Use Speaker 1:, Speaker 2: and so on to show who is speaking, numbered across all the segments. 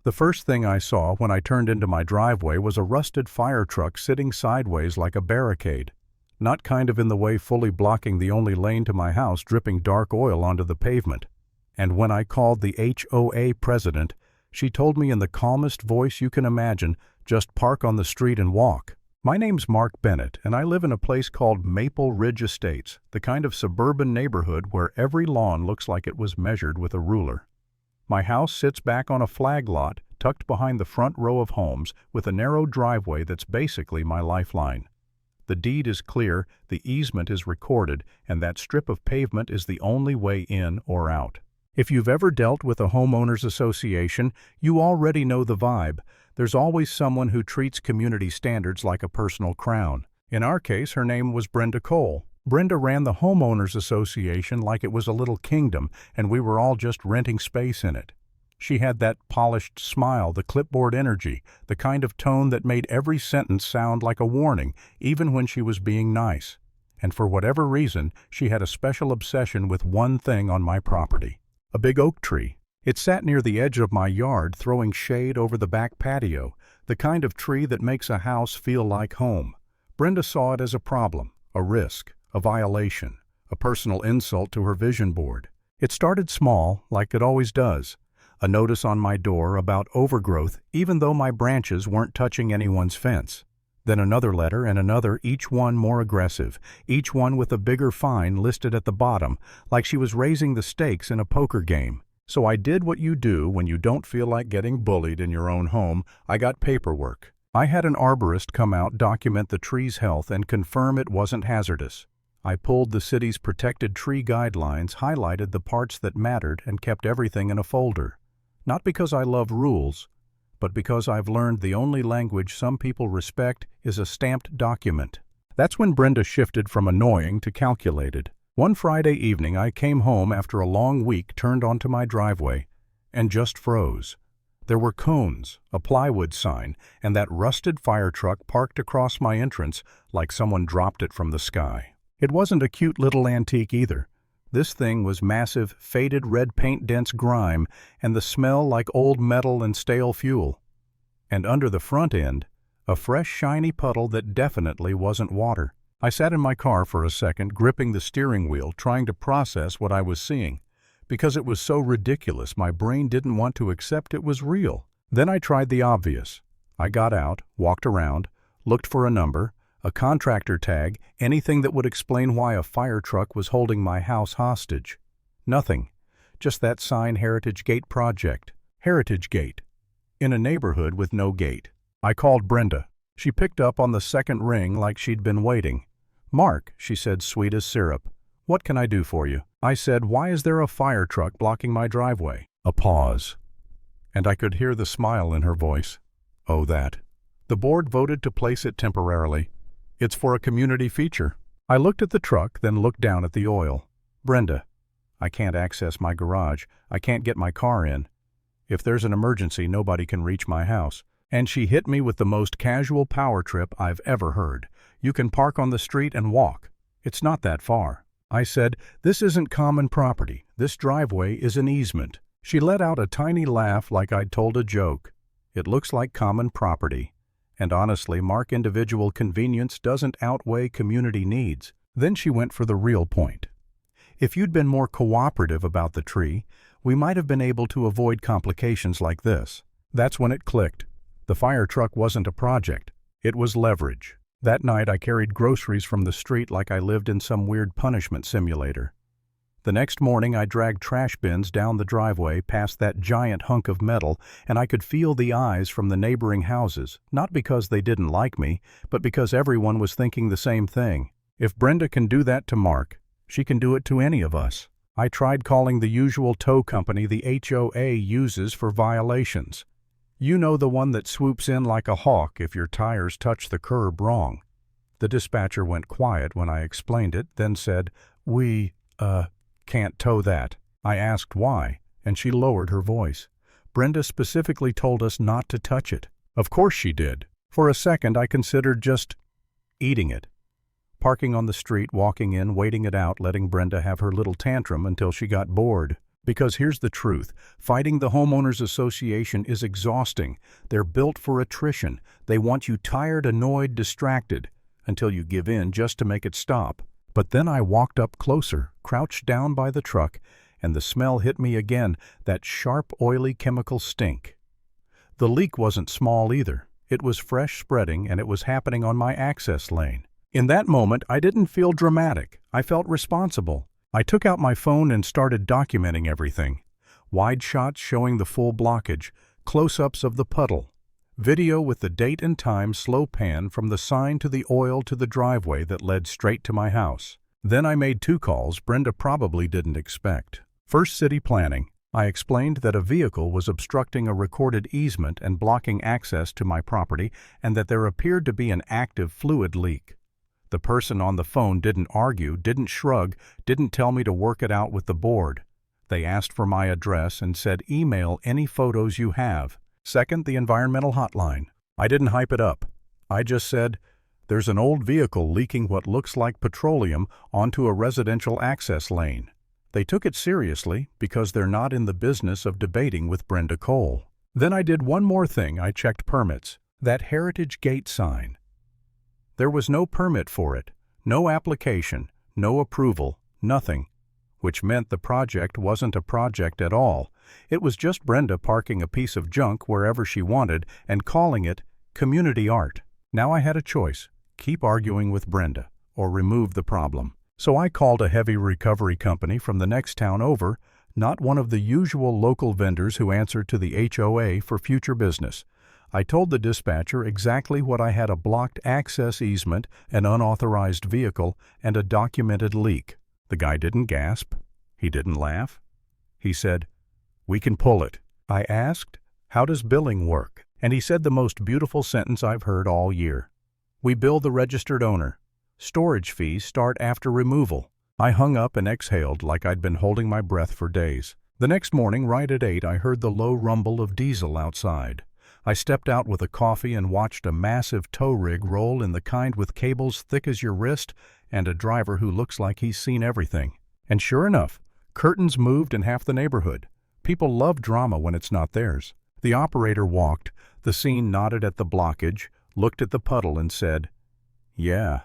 Speaker 1: The first thing I saw when I turned into my driveway was a rusted fire truck sitting sideways like a barricade. Not kind of in the way fully blocking the only lane to my house, dripping dark oil onto the pavement. And when I called the HOA president, she told me in the calmest voice you can imagine, just park on the street and walk. My name's Mark Bennett, and I live in a place called Maple Ridge Estates, the kind of suburban neighborhood where every lawn looks like it was measured with a ruler. My house sits back on a flag lot, tucked behind the front row of homes, with a narrow driveway that's basically my lifeline. The deed is clear, the easement is recorded, and that strip of pavement is the only way in or out. If you've ever dealt with a homeowners association, you already know the vibe. There's always someone who treats community standards like a personal crown. In our case, her name was Brenda Cole. Brenda ran the homeowners association like it was a little kingdom, and we were all just renting space in it. She had that polished smile, the clipboard energy, the kind of tone that made every sentence sound like a warning, even when she was being nice. And for whatever reason, she had a special obsession with one thing on my property: a big oak tree. It sat near the edge of my yard, throwing shade over the back patio, the kind of tree that makes a house feel like home. Brenda saw it as a problem, a risk, a violation, a personal insult to her vision board. It started small, like it always does. A notice on my door about overgrowth, even though my branches weren't touching anyone's fence. Then another letter and another, each one more aggressive, each one with a bigger fine listed at the bottom, like she was raising the stakes in a poker game. So I did what you do when you don't feel like getting bullied in your own home. I got paperwork. I had an arborist come out, document the tree's health, and confirm it wasn't hazardous. I pulled the city's protected tree guidelines, highlighted the parts that mattered, and kept everything in a folder. Not because I love rules, but because I've learned the only language some people respect is a stamped document. That's when Brenda shifted from annoying to calculated. One Friday evening, I came home after a long week, turned onto my driveway, and just froze. There were cones, a plywood sign, and that rusted fire truck parked across my entrance like someone dropped it from the sky. It wasn't a cute little antique either. This thing was massive, faded red paint-dense grime, and the smell like old metal and stale fuel. And under the front end, a fresh, shiny puddle that definitely wasn't water. I sat in my car for a second, gripping the steering wheel, trying to process what I was seeing. Because it was so ridiculous, my brain didn't want to accept it was real. Then I tried the obvious. I got out, walked around, looked for a number, a contractor tag, anything that would explain why a fire truck was holding my house hostage. Nothing. Just that sign, Heritage Gate Project. Heritage Gate. In a neighborhood with no gate. I called Brenda. She picked up on the second ring like she'd been waiting. "Mark," she said, sweet as syrup. "What can I do for you?" I said, "Why is there a fire truck blocking my driveway?" A pause. And I could hear the smile in her voice. "Oh, that. The board voted to place it temporarily. It's for a community feature." I looked at the truck, then looked down at the oil. "Brenda, I can't access my garage. I can't get my car in. If there's an emergency, nobody can reach my house." And she hit me with the most casual power trip I've ever heard. "You can park on the street and walk. It's not that far." I said, "This isn't common property. This driveway is an easement." She let out a tiny laugh like I'd told a joke. "It looks like common property. And honestly, Mark, individual convenience doesn't outweigh community needs." Then she went for the real point. "If you'd been more cooperative about the tree, we might have been able to avoid complications like this." That's when it clicked. The fire truck wasn't a project. It was leverage. That night I carried groceries from the street like I lived in some weird punishment simulator. The next morning I dragged trash bins down the driveway past that giant hunk of metal, and I could feel the eyes from the neighboring houses, not because they didn't like me, but because everyone was thinking the same thing. If Brenda can do that to Mark, she can do it to any of us. I tried calling the usual tow company the HOA uses for violations. You know, the one that swoops in like a hawk if your tires touch the curb wrong. The dispatcher went quiet when I explained it, then said, "We, can't tow that." I asked why, and she lowered her voice. "Brenda specifically told us not to touch it." Of course she did. For a second I considered just eating it. Parking on the street, walking in, waiting it out, letting Brenda have her little tantrum until she got bored. Because here's the truth, fighting the homeowners association is exhausting. They're built for attrition. They want you tired, annoyed, distracted, until you give in just to make it stop. But then I walked up closer, crouched down by the truck, and the smell hit me again, that sharp, oily chemical stink. The leak wasn't small either. It was fresh spreading, and it was happening on my access lane. In that moment, I didn't feel dramatic. I felt responsible. I took out my phone and started documenting everything. Wide shots showing the full blockage, close-ups of the puddle, video with the date and time slow pan from the sign to the oil to the driveway that led straight to my house. Then I made 2 calls Brenda probably didn't expect. First, city planning. I explained that a vehicle was obstructing a recorded easement and blocking access to my property, and that there appeared to be an active fluid leak. The person on the phone didn't argue, didn't shrug, didn't tell me to work it out with the board. They asked for my address and said, email any photos you have. Second, the environmental hotline. I didn't hype it up. I just said, there's an old vehicle leaking what looks like petroleum onto a residential access lane. They took it seriously because they're not in the business of debating with Brenda Cole. Then I did one more thing. I checked permits. That Heritage Gate sign. There was no permit for it, no application, no approval, nothing, which meant the project wasn't a project at all. It was just Brenda parking a piece of junk wherever she wanted and calling it community art. Now I had a choice, keep arguing with Brenda or remove the problem. So I called a heavy recovery company from the next town over, not one of the usual local vendors who answer to the HOA for future business. I told the dispatcher exactly what I had: a blocked access easement, an unauthorized vehicle, and a documented leak. The guy didn't gasp. He didn't laugh. He said, "We can pull it." I asked, "How does billing work?" And he said the most beautiful sentence I've heard all year. "We bill the registered owner. Storage fees start after removal." I hung up and exhaled like I'd been holding my breath for days. The next morning, right at 8, I heard the low rumble of diesel outside. I stepped out with a coffee and watched a massive tow rig roll in, the kind with cables thick as your wrist and a driver who looks like he's seen everything. And sure enough, curtains moved in half the neighborhood. People love drama when it's not theirs. The operator walked, the scene, nodded at the blockage, looked at the puddle and said, "Yeah,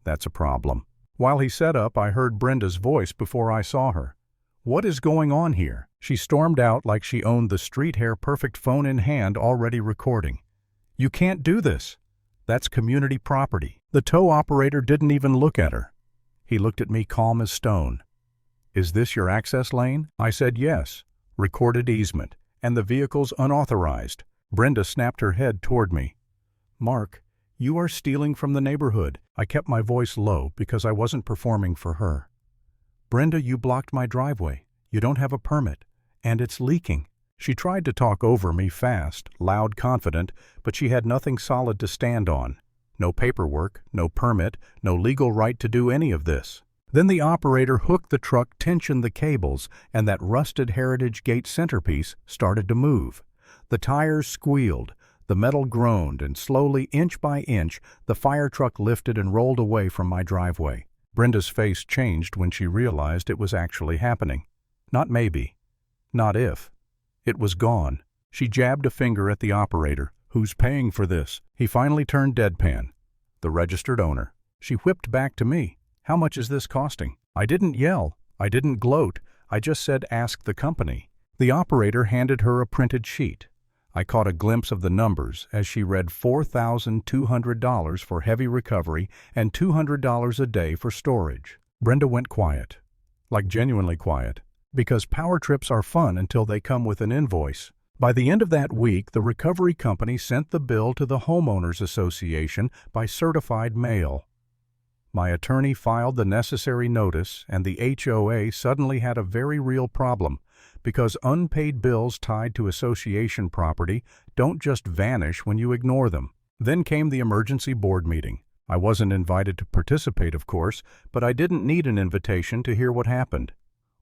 Speaker 1: that's a problem." While he set up, I heard Brenda's voice before I saw her. "What is going on here?" She stormed out like she owned the street hair perfect phone in hand, already recording. "You can't do this. That's community property." The tow operator didn't even look at her. He looked at me calm as stone. "Is this your access lane?" I said yes. Recorded easement, and the vehicle's unauthorized. Brenda snapped her head toward me. "Mark, you are stealing from the neighborhood." I kept my voice low because I wasn't performing for her. "Brenda, you blocked my driveway. You don't have a permit, and it's leaking." She tried to talk over me fast, loud, confident, but she had nothing solid to stand on. No paperwork, no permit, no legal right to do any of this. Then the operator hooked the truck, tensioned the cables, and that rusted Heritage Gate centerpiece started to move. The tires squealed, the metal groaned, and slowly, inch by inch, the fire truck lifted and rolled away from my driveway. Brenda's face changed when she realized it was actually happening. Not maybe. Not if. It was gone. She jabbed a finger at the operator. "Who's paying for this?" He finally turned deadpan. "The registered owner." She whipped back to me. "How much is this costing?" I didn't yell. I didn't gloat. I just said, "Ask the company." The operator handed her a printed sheet. I caught a glimpse of the numbers as she read $4,200 for heavy recovery and $200 a day for storage. Brenda went quiet. Like genuinely quiet. Because power trips are fun until they come with an invoice. By the end of that week, the recovery company sent the bill to the Homeowners Association by certified mail. My attorney filed the necessary notice, and the HOA suddenly had a very real problem, because unpaid bills tied to association property don't just vanish when you ignore them. Then came the emergency board meeting. I wasn't invited to participate, of course, but I didn't need an invitation to hear what happened.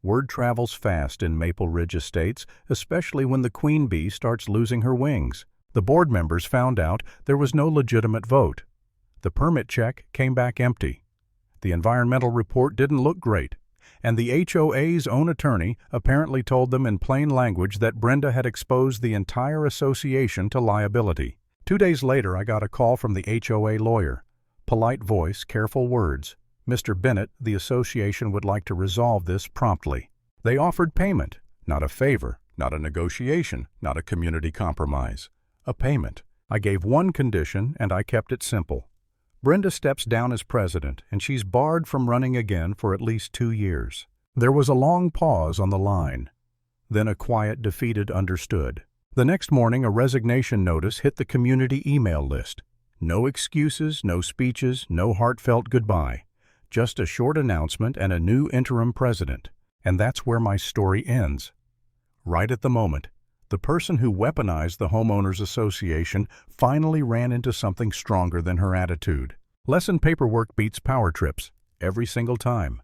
Speaker 1: Word travels fast in Maple Ridge Estates, especially when the queen bee starts losing her wings. The board members found out there was no legitimate vote. The permit check came back empty. The environmental report didn't look great. and the HOA's own attorney apparently told them in plain language that Brenda had exposed the entire association to liability. 2 days later, I got a call from the HOA lawyer. Polite voice, careful words. "Mr. Bennett, the association would like to resolve this promptly." They offered payment, not a favor, not a negotiation, not a community compromise. A payment. I gave one condition, and I kept it simple. Brenda steps down as president, and she's barred from running again for at least 2 years. There was a long pause on the line. Then a quiet, defeated understood. The next morning, a resignation notice hit the community email list. No excuses, no speeches, no heartfelt goodbye. Just a short announcement and a new interim president. And that's where my story ends. Right at the moment, the person who weaponized the Homeowners Association finally ran into something stronger than her attitude. Lesson paperwork beats power trips, every single time.